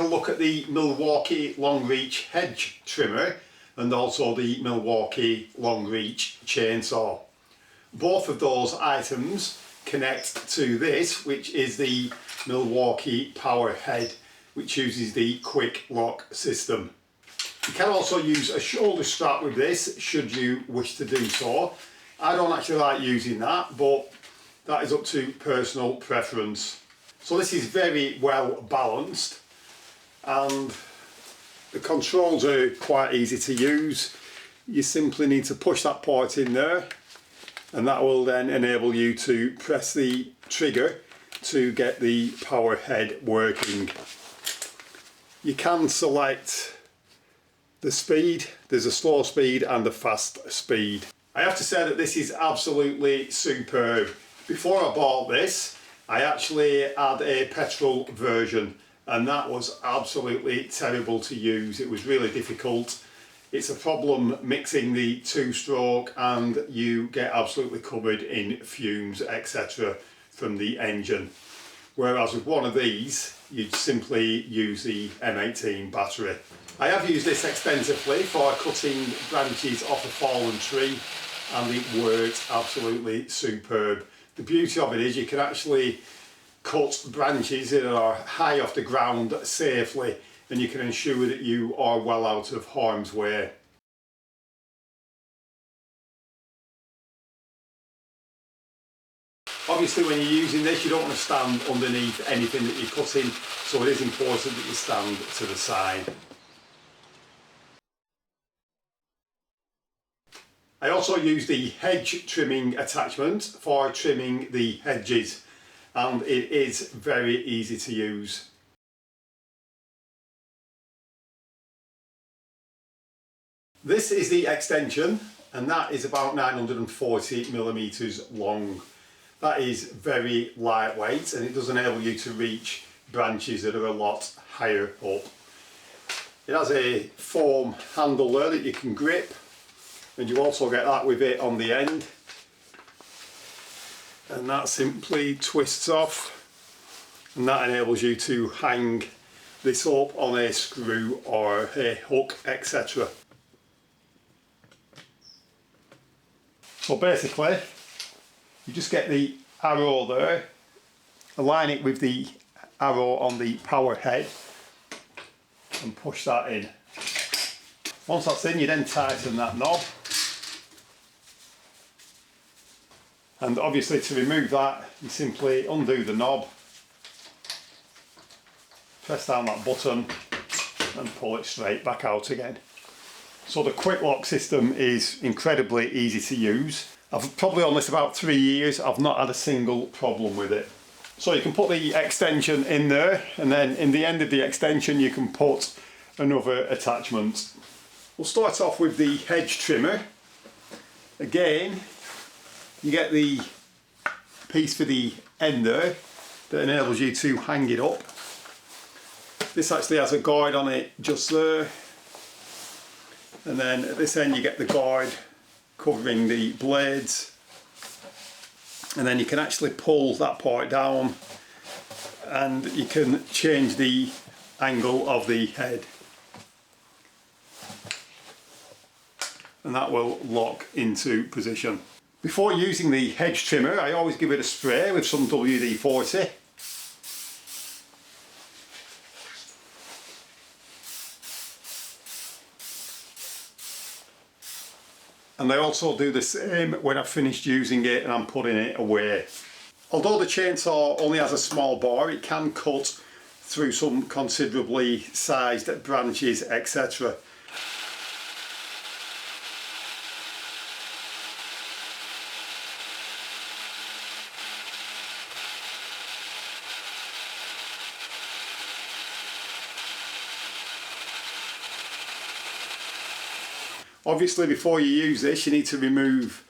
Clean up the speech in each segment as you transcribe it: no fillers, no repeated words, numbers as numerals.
take a look at the Milwaukee long reach Hedge trimmer and also the Milwaukee long reach chainsaw. Both of those items connect to this, which is the Milwaukee power head, which uses the Quik Lok system. You can also use a shoulder strap with this should you wish to do so. I don't actually like using that, but that is up to personal preference. So this is very well balanced and the controls are quite easy to use. You simply need to push that part in there and that will then enable you to press the trigger to get the power head working. You can select the speed. There's a slow speed and a fast speed. I have to say that this is absolutely superb. Before I bought this, I actually had a petrol version and that was absolutely terrible to use. It was really difficult. It's a problem mixing the two-stroke and you get absolutely covered in fumes, etc. from the engine. Whereas with one of these, you'd simply use the M18 battery. I have used this extensively for cutting branches off a fallen tree and it works absolutely superb. The beauty of it is you can actually cut branches that are high off the ground safely and you can ensure that you are well out of harm's way. Obviously when you're using this you don't want to stand underneath anything that you're cutting, so it is important that you stand to the side. I also use the Hedge trimming attachment for trimming the hedges and it is very easy to use. This is the extension and that is about 940 millimeters long. That is very lightweight and it does enable you to reach branches that are a lot higher up. It has a foam handle there that you can grip and you also get that with it on the end. And that simply twists off and that enables you to hang this up on a screw or a hook, etc. So basically you just get the arrow there, align it with the arrow on the power head and push that in. Once that's in, you then tighten that knob. And obviously to remove that, you simply undo the knob, press down that button and pull it straight back out again. So the Quik Lok system is incredibly easy to use. I've probably on this about 3 years, I've not had a single problem with it. So you can put the extension in there and then in the end of the extension you can put another attachment. We'll start off with the Hedge trimmer. Again, you get the piece for the end there that enables you to hang it up. This actually has a guide on it just there. And then at this end you get the guide covering the blades. And then you can actually pull that part down and you can change the angle of the head. And that will lock into position. Before using the Hedge trimmer, I always give it a spray with some WD-40. And I also do the same when I've finished using it and I'm putting it away. Although the chainsaw only has a small bore, it can cut through some considerably sized branches, etc. Obviously before you use this you need to remove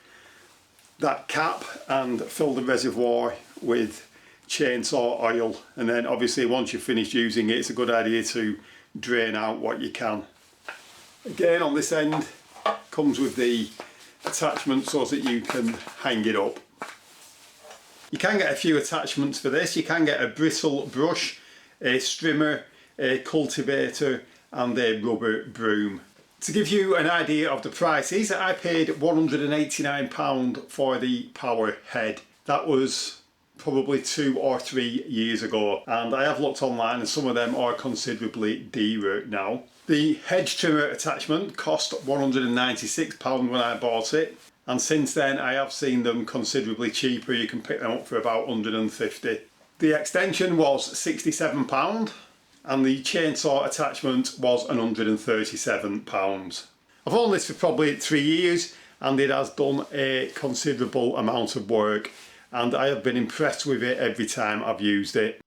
that cap and fill the reservoir with chainsaw oil, and then obviously once you've finished using it it's a good idea to drain out what you can. Again on this end comes with the attachment so that you can hang it up. You can get a few attachments for this. You can get a bristle brush, a strimmer, a cultivator and a rubber broom. To give you an idea of the prices, I paid £189 for the power head. That was probably 2 or 3 years ago, and I have looked online and some of them are considerably dearer now. The Hedge trimmer attachment cost £196 when I bought it, and since then I have seen them considerably cheaper. You can pick them up for about £150. The extension was £67 and the chainsaw attachment was £137. I've owned this for probably 3 years and it has done a considerable amount of work, and I have been impressed with it every time I've used it.